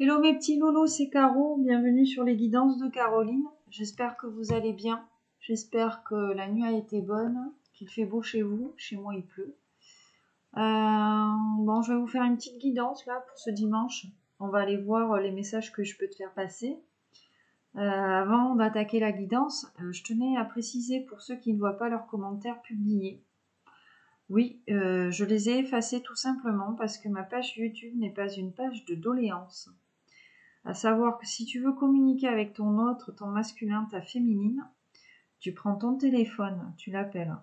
Hello mes petits loulous, c'est Caro, bienvenue sur les guidances de Caroline. J'espère que vous allez bien, j'espère que la nuit a été bonne, qu'il fait beau chez vous, chez moi il pleut. Bon, je vais vous faire une petite guidance là pour ce dimanche. On va aller voir les messages que je peux te faire passer. Avant d'attaquer la guidance, je tenais à préciser pour ceux qui ne voient pas leurs commentaires publiés. Oui, je les ai effacés tout simplement parce que ma page YouTube n'est pas une page de doléances. À savoir que si tu veux communiquer avec ton autre, ton masculin, ta féminine, tu prends ton téléphone, tu l'appelles,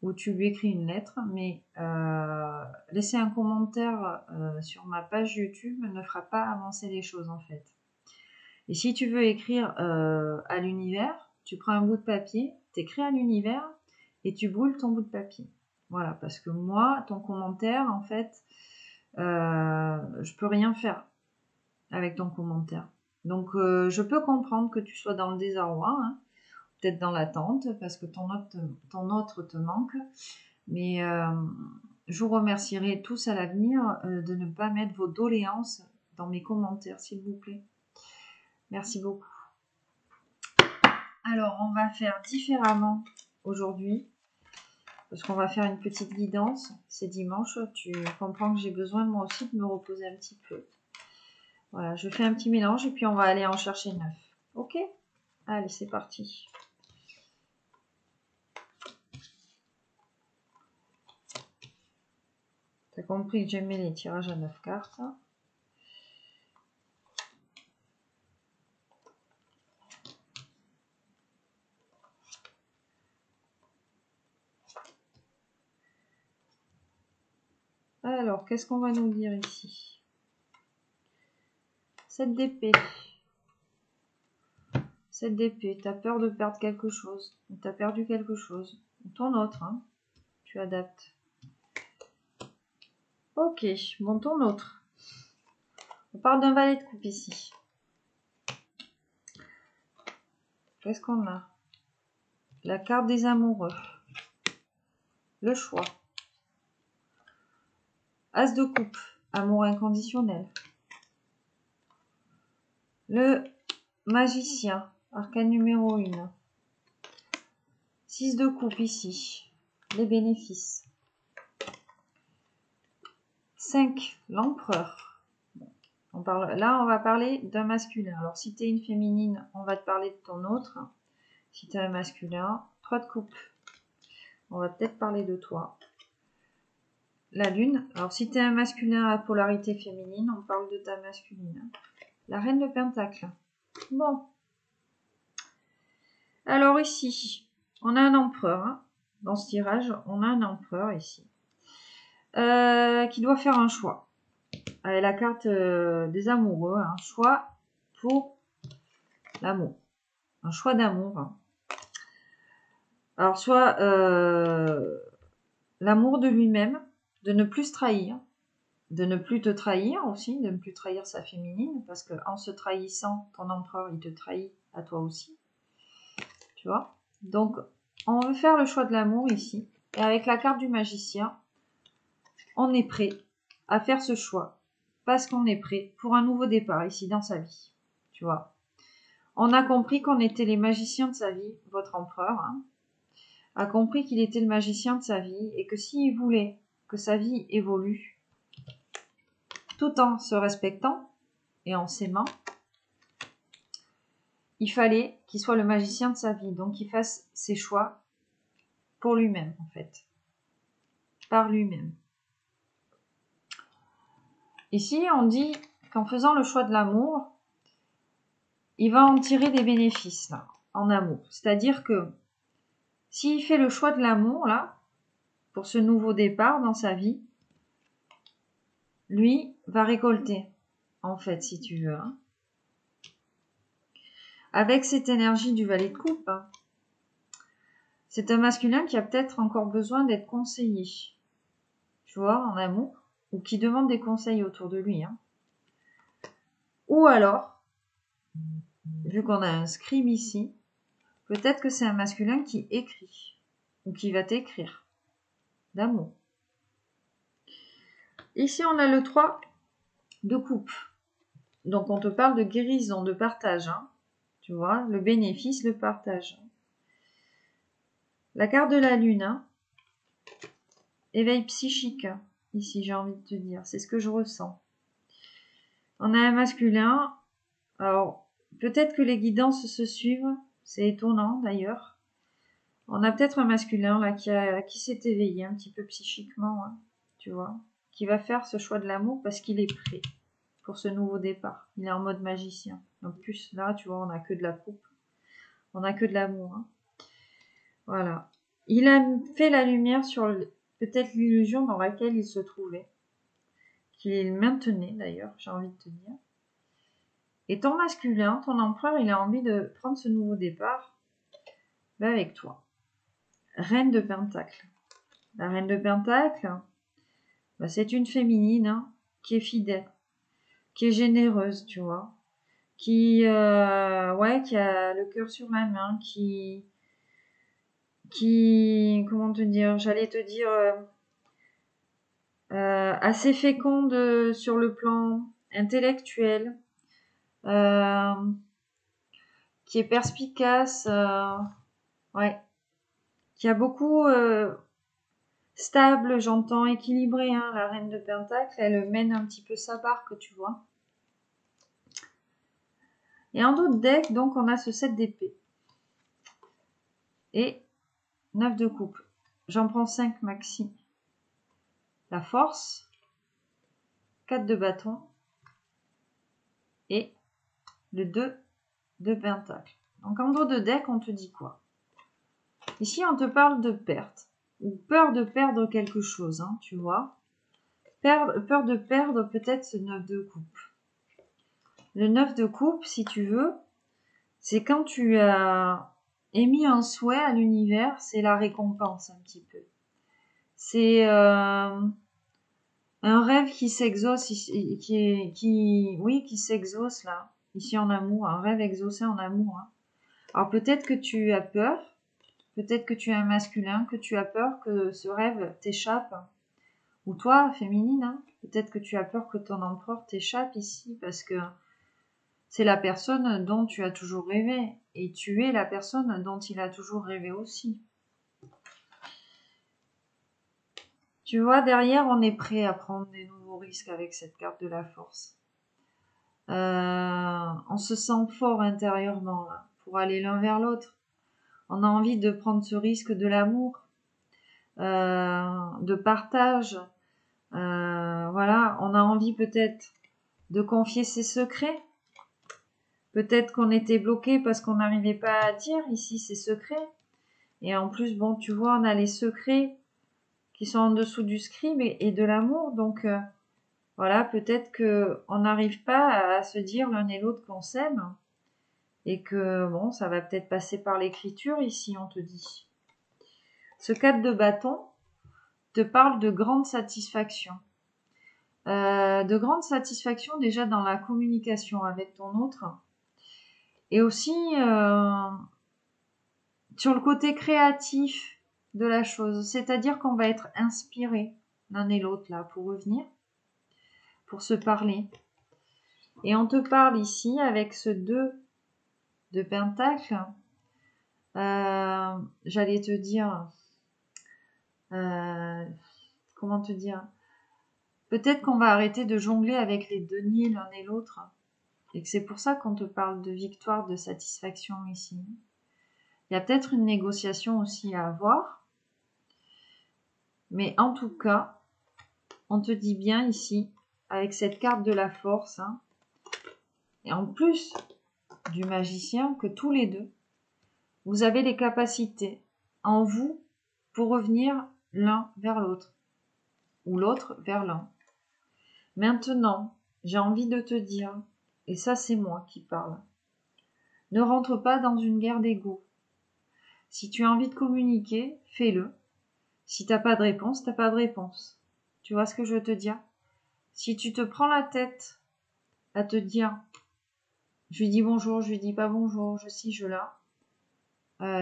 ou tu lui écris une lettre, mais laisser un commentaire sur ma page YouTube ne fera pas avancer les choses en fait. Et si tu veux écrire à l'univers, tu prends un bout de papier, t'écris à l'univers et tu brûles ton bout de papier. Voilà, parce que moi, ton commentaire, en fait, je peux rien faire avec ton commentaire. Donc, je peux comprendre que tu sois dans le désarroi, hein, peut-être dans l'attente, parce que ton autre te manque. Mais je vous remercierai tous à l'avenir de ne pas mettre vos doléances dans mes commentaires, s'il vous plaît. Merci beaucoup. Alors, on va faire différemment aujourd'hui, parce qu'on va faire une petite guidance. C'est dimanche, tu comprends que j'ai besoin moi aussi de me reposer un petit peu. Voilà, je fais un petit mélange et puis on va aller en chercher 9. Ok? Allez, c'est parti. T'as compris que j'aimais les tirages à 9 cartes. Alors, qu'est-ce qu'on va nous dire ici? 7 d'épée. 7 d'épée, t'as peur de perdre quelque chose. Ou t'as perdu quelque chose. Ou ton autre, hein. Tu adaptes. Ok, bon, ton autre. On parle d'un valet de coupe ici. Qu'est-ce qu'on a? La carte des amoureux. Le choix. As de coupe. Amour inconditionnel. Le magicien. Arcane numéro 1. 6 de coupe ici. Les bénéfices. 5. L'empereur. Là, on va parler d'un masculin. Alors, si tu es une féminine, on va te parler de ton autre. Si tu es un masculin, 3 de coupe. On va peut-être parler de toi. La lune. Alors, si tu es un masculin à polarité féminine, on parle de ta masculine. La reine de pentacle. Bon. Alors, ici, on a un empereur. Hein. Dans ce tirage, on a un empereur ici. Qui doit faire un choix. Avec la carte des amoureux. Un choix pour l'amour. Un choix d'amour. Hein. Alors, soit l'amour de lui-même, de ne plus se trahir, de ne plus te trahir aussi, de ne plus trahir sa féminine, parce qu'en se trahissant, ton empereur, il te trahit à toi aussi. Tu vois? Donc, on veut faire le choix de l'amour ici. Et avec la carte du magicien, on est prêt à faire ce choix. Parce qu'on est prêt pour un nouveau départ ici dans sa vie. Tu vois? On a compris qu'on était les magiciens de sa vie, votre empereur, hein, a compris qu'il était le magicien de sa vie et que s'il voulait que sa vie évolue, tout en se respectant et en s'aimant, il fallait qu'il soit le magicien de sa vie, donc qu'il fasse ses choix pour lui-même en fait, par lui-même. Ici, on dit qu'en faisant le choix de l'amour, il va en tirer des bénéfices là, en amour. C'est-à-dire que s'il fait le choix de l'amour là, pour ce nouveau départ dans sa vie, lui va récolter, en fait, si tu veux. Hein. Avec cette énergie du valet de coupe, hein, c'est un masculin qui a peut-être encore besoin d'être conseillé, tu vois, en amour, ou qui demande des conseils autour de lui. Hein. Ou alors, vu qu'on a un scribe ici, peut-être que c'est un masculin qui écrit, ou qui va t'écrire, d'amour. Ici, on a le 3 de coupe. Donc on te parle de guérison, de partage. Hein. Tu vois, le bénéfice, le partage. La carte de la lune. Hein. Éveil psychique. Ici, j'ai envie de te dire. C'est ce que je ressens. On a un masculin. Alors, peut-être que les guidances se suivent. C'est étonnant d'ailleurs. On a peut-être un masculin là qui s'est éveillé un petit peu psychiquement. Hein, tu vois. Qui va faire ce choix de l'amour parce qu'il est prêt pour ce nouveau départ. Il est en mode magicien. Donc plus là, tu vois, on n'a que de la coupe. On n'a que de l'amour. Hein. Voilà. Il a fait la lumière sur peut-être l'illusion dans laquelle il se trouvait. Qu'il maintenait d'ailleurs, j'ai envie de te dire. Et ton masculin, ton empereur, il a envie de prendre ce nouveau départ avec toi. Reine de Pentacle. La Reine de Pentacle, c'est une féminine qui est fidèle, qui est généreuse, tu vois. Qui a le cœur sur la main, comment te dire, j'allais te dire, assez féconde sur le plan intellectuel, qui est perspicace, qui a beaucoup stable, j'entends équilibré, hein, la Reine de Pentacle, elle mène un petit peu sa barque, tu vois. Et en d'autres decks, donc, on a ce 7 d'épée. Et 9 de coupe. J'en prends 5 maxi. La force, 4 de bâton et le 2 de pentacle. Donc en dos de deck, on te dit quoi? Ici, on te parle de perte ou peur de perdre quelque chose, hein, tu vois. Peur de perdre peut-être ce 9 de coupe. Le 9 de coupe, si tu veux, c'est quand tu as émis un souhait à l'univers, c'est la récompense un petit peu. C'est un rêve qui s'exauce, qui s'exauce là, ici en amour, un rêve exaucé en amour. Hein. Alors peut-être que tu as peur, peut-être que tu es un masculin, que tu as peur que ce rêve t'échappe, ou toi, féminine, hein, peut-être que tu as peur que ton empereur t'échappe ici, parce que c'est la personne dont tu as toujours rêvé, et tu es la personne dont il a toujours rêvé aussi. Tu vois, derrière, on est prêt à prendre des nouveaux risques avec cette carte de la force. On se sent fort intérieurement là, pour aller l'un vers l'autre. On a envie de prendre ce risque de l'amour, de partage. Voilà, on a envie peut-être de confier ses secrets. Peut-être qu'on était bloqué parce qu'on n'arrivait pas à dire ici ses secrets. Et en plus, bon, tu vois, on a les secrets qui sont en dessous du scribe et de l'amour. Donc, voilà, peut-être qu'on n'arrive pas à se dire l'un et l'autre qu'on s'aime. Et que, bon, ça va peut-être passer par l'écriture ici, on te dit. Ce 4 de bâton te parle de grande satisfaction. De grande satisfaction déjà dans la communication avec ton autre. Et aussi sur le côté créatif de la chose. C'est-à-dire qu'on va être inspiré l'un et l'autre là pour revenir, pour se parler. Et on te parle ici avec ce 2 de pentacle. J'allais te dire... comment te dire? Peut-être qu'on va arrêter de jongler avec les deniers l'un et l'autre. Et que c'est pour ça qu'on te parle de victoire, de satisfaction ici. Il y a peut-être une négociation aussi à avoir. Mais en tout cas, on te dit bien ici, avec cette carte de la force, hein, et en plus du magicien, que tous les deux, vous avez les capacités en vous pour revenir l'un vers l'autre, ou l'autre vers l'un. Maintenant, j'ai envie de te dire, et ça c'est moi qui parle, ne rentre pas dans une guerre d'ego. Si tu as envie de communiquer, fais-le. Si t'as pas de réponse, t'as pas de réponse. Tu vois ce que je veux te dire? Si tu te prends la tête à te dire, je lui dis bonjour, je lui dis pas bonjour, je ci, je là,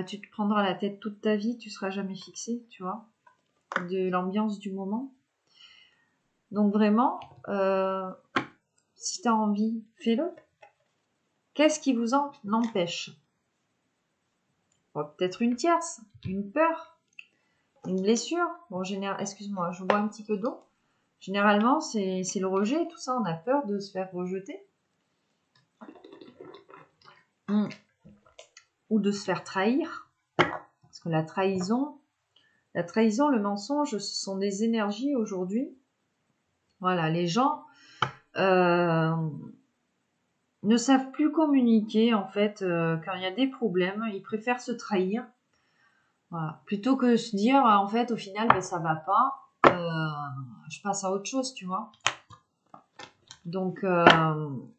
tu te prendras la tête toute ta vie, tu seras jamais fixé, tu vois, de l'ambiance du moment. Donc vraiment, Si tu as envie, fais-le. Qu'est-ce qui vous en empêche? Bon, peut-être une tierce, une peur, une blessure. Bon, excuse-moi, je bois un petit peu d'eau. Généralement, c'est le rejet, tout ça. On a peur de se faire rejeter. Ou de se faire trahir. Parce que la trahison, le mensonge, ce sont des énergies aujourd'hui. Voilà, les gens ne savent plus communiquer, en fait, quand il y a des problèmes. Ils préfèrent se trahir. Voilà. Plutôt que se dire, en fait, au final, ben, ça va pas. Je passe à autre chose, tu vois. Donc,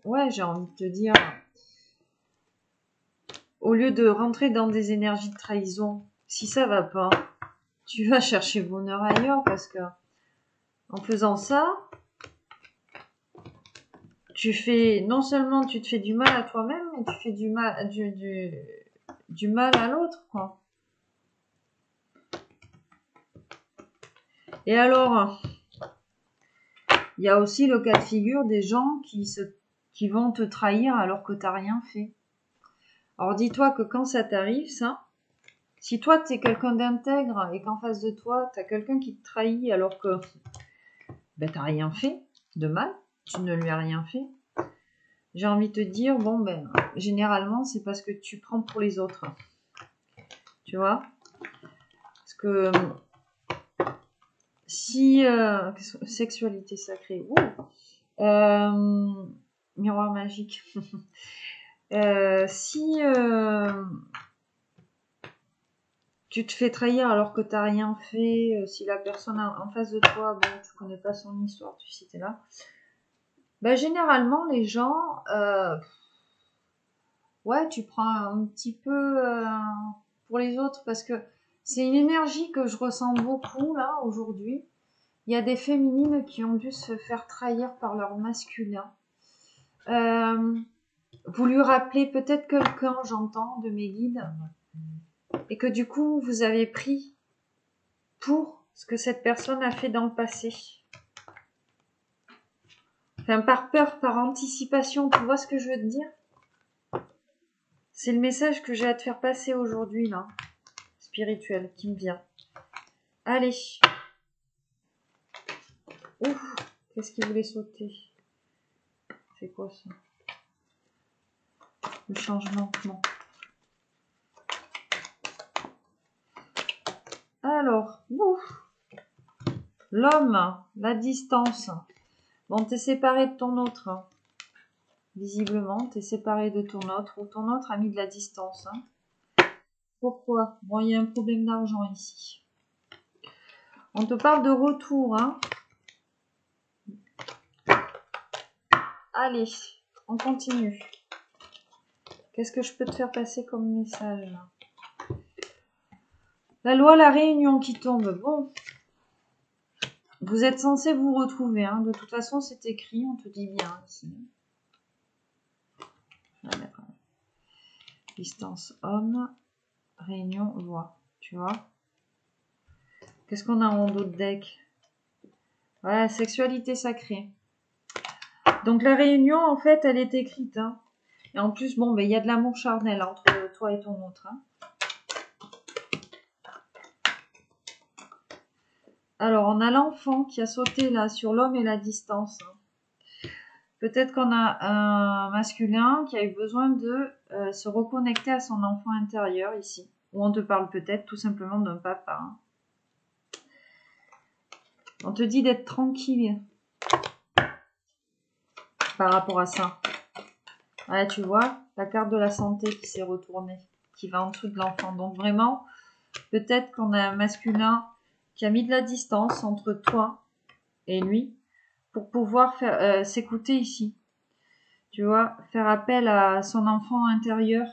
ouais, j'ai envie de te dire, au lieu de rentrer dans des énergies de trahison, si ça va pas, tu vas chercher bonheur ailleurs, parce que en faisant ça, non seulement tu te fais du mal à toi-même, mais tu fais du mal à l'autre, quoi. Et alors, il y a aussi le cas de figure des gens qui vont te trahir alors que t'as rien fait. Alors dis-toi que quand ça t'arrive, ça, si toi t'es quelqu'un d'intègre et qu'en face de toi t'as quelqu'un qui te trahit alors que ben, t'as rien fait de mal, tu ne lui as rien fait, j'ai envie de te dire, bon ben, généralement c'est parce que tu prends pour les autres. Tu vois? Parce que si sexualité sacrée, miroir magique. Si tu te fais trahir alors que t'as rien fait, si la personne en face de toi, bon, tu connais pas son histoire, tu sais, t'es là. Ben, généralement, les gens, ouais, tu prends un petit peu pour les autres parce que c'est une énergie que je ressens beaucoup là aujourd'hui. Il y a des féminines qui ont dû se faire trahir par leur masculin. Vous lui rappelez peut-être quelqu'un, j'entends, de mes guides, et que du coup, vous avez pris pour ce que cette personne a fait dans le passé. Enfin, par peur, par anticipation, tu vois ce que je veux te dire? C'est le message que j'ai à te faire passer aujourd'hui, là, spirituel, qui me vient. Allez. Ouf, qu'est-ce qui voulait sauter? C'est quoi ça? Le changement, non. Alors, ouf. L'homme, la distance. Bon, t'es séparé de ton autre. Hein. Visiblement, t'es séparé de ton autre. Ou ton autre a mis de la distance. Hein. Pourquoi? Bon, il y a un problème d'argent ici. On te parle de retour. Hein. Allez, on continue. Qu'est-ce que je peux te faire passer comme message là? La loi, la réunion qui tombe. Bon. Vous êtes censé vous retrouver. Hein. De toute façon, c'est écrit. On te dit bien ici. Je vais mettre distance homme, réunion loi. Tu vois? Qu'est-ce qu'on a en dos de deck? Voilà, sexualité sacrée. Donc la réunion, en fait, elle est écrite. Hein. Et en plus, bon, ben, il y a de l'amour charnel entre toi et ton autre. Hein. Alors, on a l'enfant qui a sauté là sur l'homme et la distance. Hein. Peut-être qu'on a un masculin qui a eu besoin de se reconnecter à son enfant intérieur ici. Ou on te parle peut-être tout simplement d'un papa. Hein. On te dit d'être tranquille par rapport à ça. Voilà, tu vois, la carte de la santé qui s'est retournée, qui va en dessous de l'enfant. Donc vraiment, peut-être qu'on a un masculin qui a mis de la distance entre toi et lui pour pouvoir faire s'écouter ici. Tu vois, faire appel à son enfant intérieur.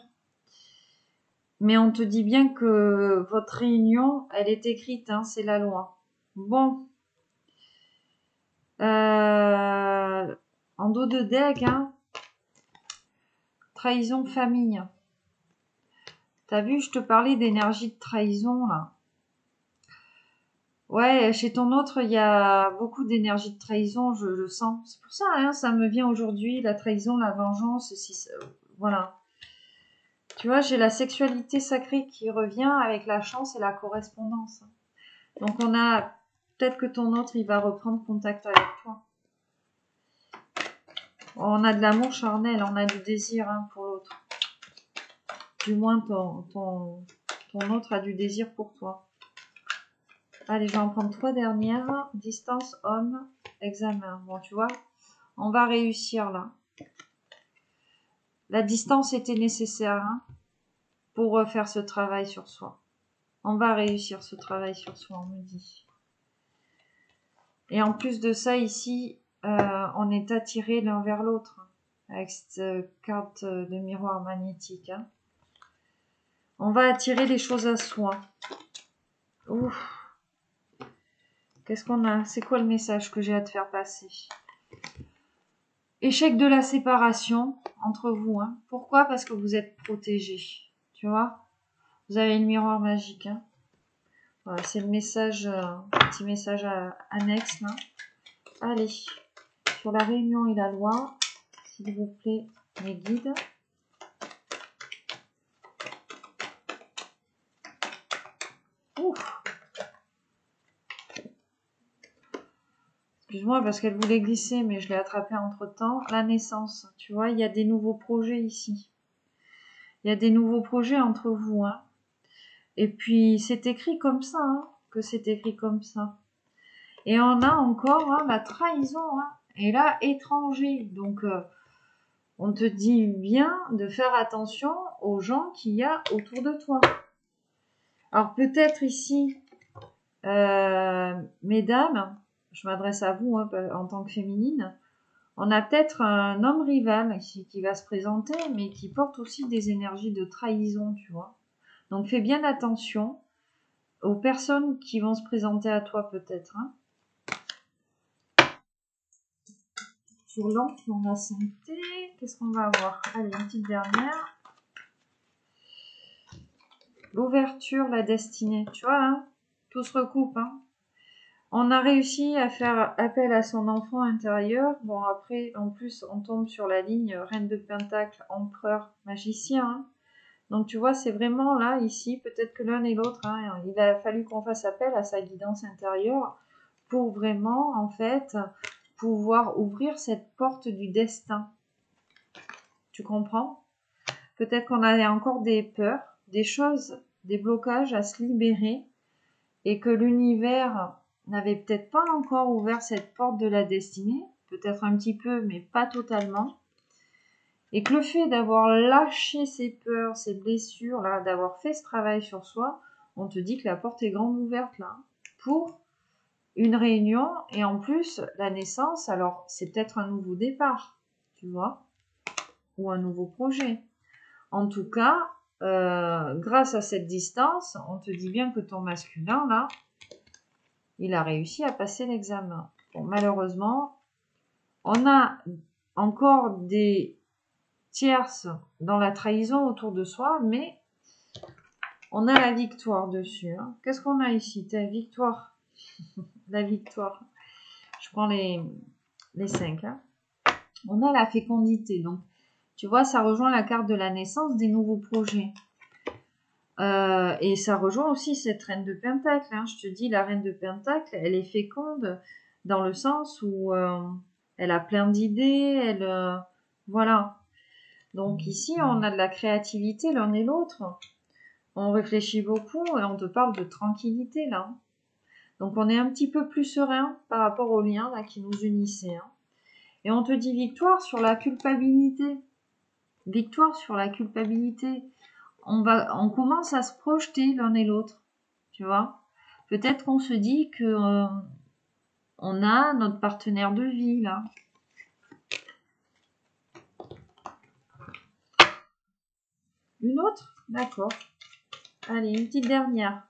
Mais on te dit bien que votre réunion, elle est écrite, hein, c'est la loi. Bon. En dos de deck, hein, trahison famille. T'as vu, je te parlais d'énergie de trahison, là. Ouais, chez ton autre, il y a beaucoup d'énergie de trahison, je le sens. C'est pour ça, hein, ça me vient aujourd'hui, la trahison, la vengeance, si, voilà. Tu vois, j'ai la sexualité sacrée qui revient avec la chance et la correspondance. Donc on a, peut-être que ton autre, il va reprendre contact avec toi. On a de l'amour charnel, on a du désir hein, pour l'autre. Du moins, ton autre a du désir pour toi. Allez, je vais en prendre 3 dernières. Distance, homme, examen. Bon, tu vois, on va réussir là. La distance était nécessaire hein, pour faire ce travail sur soi. On va réussir ce travail sur soi, on me dit. Et en plus de ça, ici, on est attiré l'un vers l'autre avec cette carte de miroir magnétique. Hein. On va attirer les choses à soi. Ouf. Qu'est-ce qu'on a? C'est quoi le message que j'ai à te faire passer? Échec de la séparation entre vous. Hein. Pourquoi? Parce que vous êtes protégés. Tu vois? Vous avez le miroir magique. Hein. Voilà, c'est le message, petit message annexe. Là. Allez, sur la réunion et la loi, s'il vous plaît, mes guides. Ouf. Excuse-moi parce qu'elle voulait glisser, mais je l'ai attrapée entre-temps. La naissance, tu vois, il y a des nouveaux projets ici. Il y a des nouveaux projets entre vous. Hein. Et puis, c'est écrit comme ça, hein, que c'est écrit comme ça. Et on a encore hein, la trahison. Hein, et là, étranger. Donc, on te dit bien de faire attention aux gens qu'il y a autour de toi. Alors, peut-être ici, mesdames, je m'adresse à vous hein, en tant que féminine, on a peut-être un homme rival qui va se présenter, mais qui porte aussi des énergies de trahison, tu vois. Donc fais bien attention aux personnes qui vont se présenter à toi peut-être. Hein. Sur l'enfant, la santé, qu'est-ce qu'on va avoir? Allez, une petite dernière. L'ouverture, la destinée, tu vois, hein, tout se recoupe. Hein. On a réussi à faire appel à son enfant intérieur. Bon, après, en plus, on tombe sur la ligne Reine de Pentacle, Empereur, Magicien. Hein. Donc, tu vois, c'est vraiment là, ici, peut-être que l'un et l'autre, hein, il a fallu qu'on fasse appel à sa guidance intérieure pour vraiment, en fait, pouvoir ouvrir cette porte du destin. Tu comprends? Peut-être qu'on avait encore des peurs, des choses, des blocages à se libérer et que l'univers n'avait peut-être pas encore ouvert cette porte de la destinée, peut-être un petit peu, mais pas totalement. Et que le fait d'avoir lâché ses peurs, ses blessures, là, d'avoir fait ce travail sur soi, on te dit que la porte est grande ouverte là, pour une réunion et en plus la naissance. Alors c'est peut-être un nouveau départ, tu vois, ou un nouveau projet. En tout cas, grâce à cette distance, on te dit bien que ton masculin là, il a réussi à passer l'examen. Bon, malheureusement, on a encore des tierces dans la trahison autour de soi, mais on a la victoire dessus. Hein. Qu'est-ce qu'on a ici? Ta victoire. La victoire. Je prends les 5. Hein. On a la fécondité. Donc, tu vois, ça rejoint la carte de la naissance des nouveaux projets. Et ça rejoint aussi cette reine de Pentacle. Hein. Je te dis, la reine de Pentacle, elle est féconde dans le sens où elle a plein d'idées. Voilà. Donc ici, on a de la créativité l'un et l'autre. On réfléchit beaucoup et on te parle de tranquillité là. Donc on est un petit peu plus serein par rapport aux liens là qui nous unissaient. Hein. Et on te dit victoire sur la culpabilité. Victoire sur la culpabilité. On commence à se projeter l'un et l'autre. Tu vois. Peut-être qu'on se dit que on a notre partenaire de vie là. Une autre? D'accord. Allez, une petite dernière.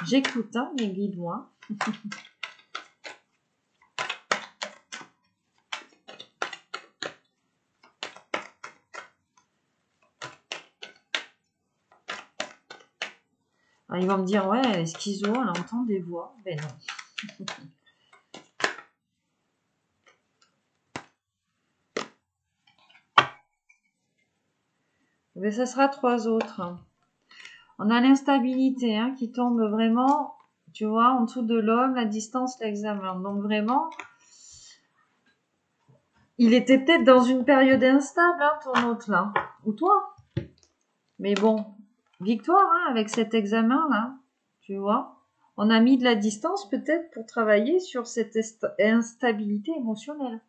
J'écoute, hein, mais guide-moi. Alors, ils vont me dire, ouais, elle est schizo, elle entend des voix. Ben non. Mais ça sera 3 autres. On a l'instabilité hein, qui tombe vraiment, tu vois, en dessous de l'homme, la distance, l'examen. Donc vraiment, il était peut-être dans une période instable, hein, ton autre là, ou toi. Mais bon, victoire hein, avec cet examen là, tu vois. On a mis de la distance peut-être pour travailler sur cette instabilité émotionnelle.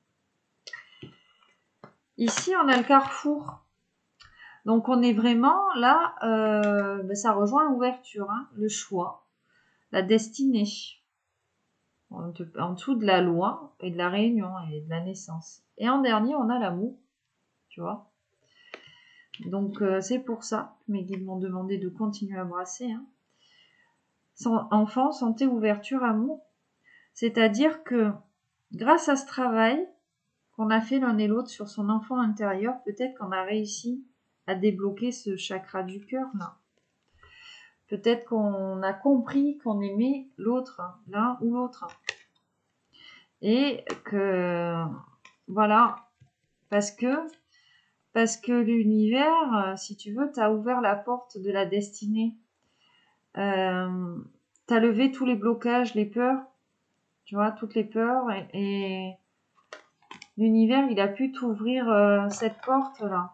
Ici, on a le carrefour. Donc, on est vraiment là, ça rejoint l'ouverture, hein, le choix, la destinée. En dessous de la loi et de la réunion et de la naissance. Et en dernier, on a l'amour, tu vois. Donc, c'est pour ça que mes guides m'ont demandé de continuer à brasser. Hein. Enfant, santé, ouverture, amour. C'est-à-dire que grâce à ce travail qu'on a fait l'un et l'autre sur son enfant intérieur, peut-être qu'on a réussi à débloquer ce chakra du cœur, là. Peut-être qu'on a compris qu'on aimait l'autre, l'un ou l'autre. Et que, voilà, parce que l'univers, si tu veux, t'a ouvert la porte de la destinée. T'as levé tous les blocages, les peurs, tu vois, toutes les peurs. Et l'univers, il a pu t'ouvrir cette porte-là.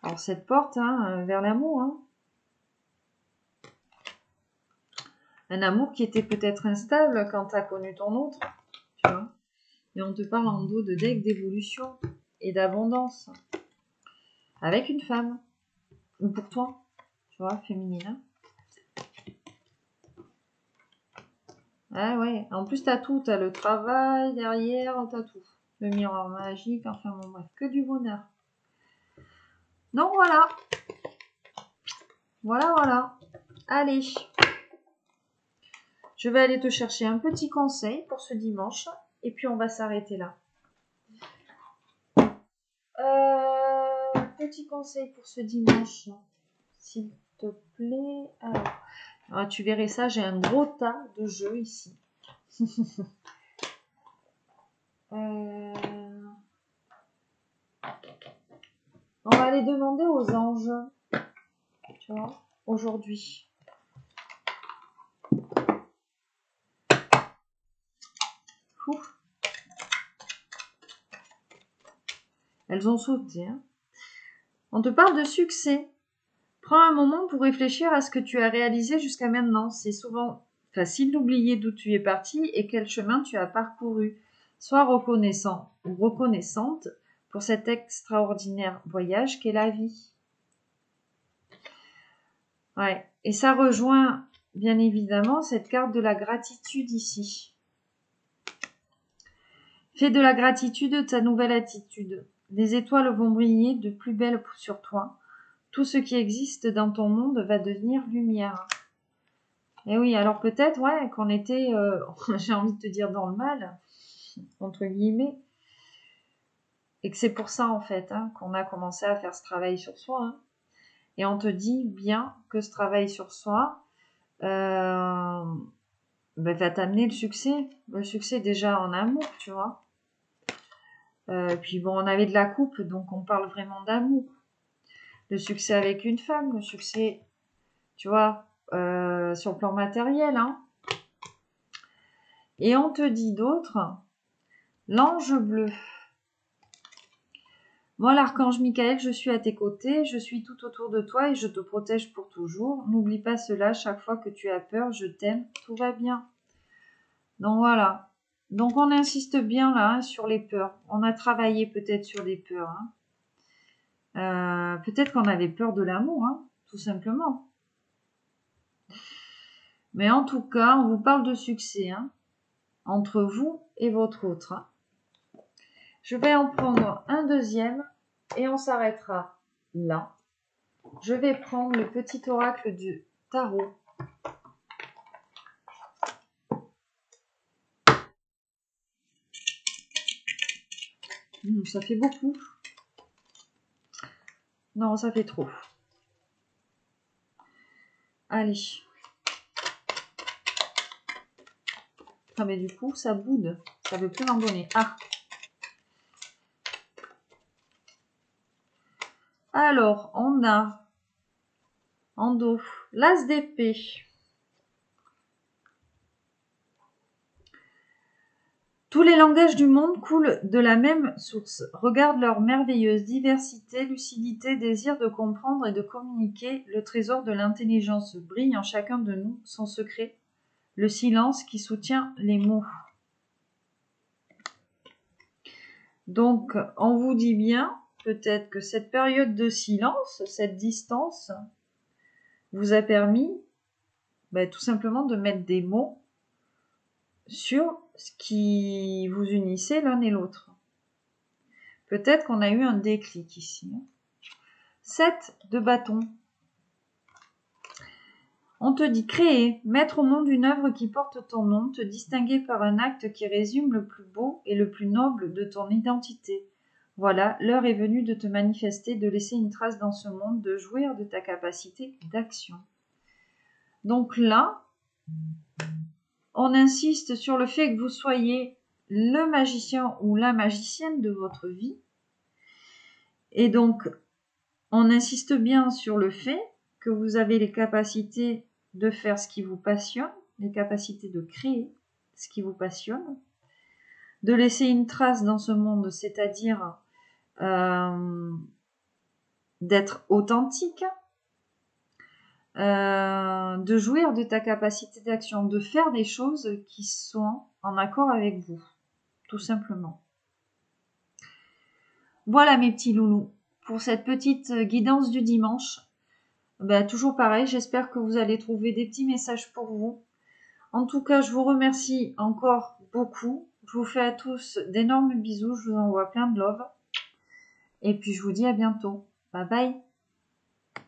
Alors, cette porte, hein, vers l'amour. Hein. Un amour qui était peut-être instable quand t'as connu ton autre, tu vois. Et on te parle en dos de deck d'évolution et d'abondance. Avec une femme. Ou pour toi, tu vois, féminine. Hein. Ah ouais, en plus t'as tout, t'as le travail derrière, t'as tout. Le miroir magique, enfin bon bref, que du bonheur. Donc voilà. Voilà. Allez. Je vais aller te chercher un petit conseil pour ce dimanche. Et puis on va s'arrêter là. Petit conseil pour ce dimanche. S'il te plaît. Alors, tu verrais ça, j'ai un gros tas de jeux ici. On va aller demander aux anges, tu vois, aujourd'hui. Ouf. Elles ont sauté. Hein. On te parle de succès. Prends un moment pour réfléchir à ce que tu as réalisé jusqu'à maintenant. C'est souvent facile d'oublier d'où tu es parti et quel chemin tu as parcouru. Sois reconnaissant ou reconnaissante pour cet extraordinaire voyage qu'est la vie. Ouais. Et ça rejoint bien évidemment cette carte de la gratitude ici. Fais de la gratitude ta nouvelle attitude. Les étoiles vont briller de plus belle sur toi. Tout ce qui existe dans ton monde va devenir lumière. Et oui, alors peut-être, ouais, qu'on était, j'ai envie de te dire dans le mal, entre guillemets, et que c'est pour ça, en fait, hein, qu'on a commencé à faire ce travail sur soi. Hein. Et on te dit bien que ce travail sur soi va t'amener le succès déjà en amour, tu vois. Puis bon, on avait de la coupe, donc on parle vraiment d'amour. Le succès avec une femme, le succès, tu vois, sur le plan matériel. Hein. Et on te dit d'autres, l'ange bleu. Moi, l'archange Michael, je suis à tes côtés, je suis tout autour de toi et je te protège pour toujours. N'oublie pas cela, chaque fois que tu as peur, je t'aime, tout va bien. Donc voilà. Donc on insiste bien là hein, sur les peurs. On a travaillé peut-être sur les peurs. Hein. Peut-être qu'on avait peur de l'amour, hein, tout simplement. Mais en tout cas, on vous parle de succès hein, entre vous et votre autre. Hein. Je vais en prendre un deuxième et on s'arrêtera là. Je vais prendre le petit oracle du tarot. Ça fait beaucoup. Non, ça fait trop. Allez. Ah mais du coup, ça boude. Ça veut plus m'en donner. Ah. Alors, on a en dos l'as d'épée. Tous les langages du monde coulent de la même source. Regarde leur merveilleuse diversité, lucidité, désir de comprendre et de communiquer. Le trésor de l'intelligence brille en chacun de nous, son secret, le silence qui soutient les mots. Donc, on vous dit bien, peut-être que cette période de silence, cette distance, vous a permis tout simplement de mettre des mots sur ce qui vous unissait l'un et l'autre. Peut-être qu'on a eu un déclic ici. 7 de bâton. On te dit créer, mettre au monde une œuvre qui porte ton nom, te distinguer par un acte qui résume le plus beau et le plus noble de ton identité. Voilà, l'heure est venue de te manifester, de laisser une trace dans ce monde, de jouir de ta capacité d'action. Donc là, on insiste sur le fait que vous soyez le magicien ou la magicienne de votre vie. Et donc, on insiste bien sur le fait que vous avez les capacités de faire ce qui vous passionne, les capacités de créer ce qui vous passionne, de laisser une trace dans ce monde, c'est-à-dire d'être authentique, de jouir de ta capacité d'action, de faire des choses qui sont en accord avec vous, tout simplement. Voilà mes petits loulous, pour cette petite guidance du dimanche. Toujours pareil, j'espère que vous allez trouver des petits messages pour vous. En tout cas, je vous remercie encore beaucoup. Je vous fais à tous d'énormes bisous, je vous envoie plein de love. Et puis je vous dis à bientôt. Bye bye.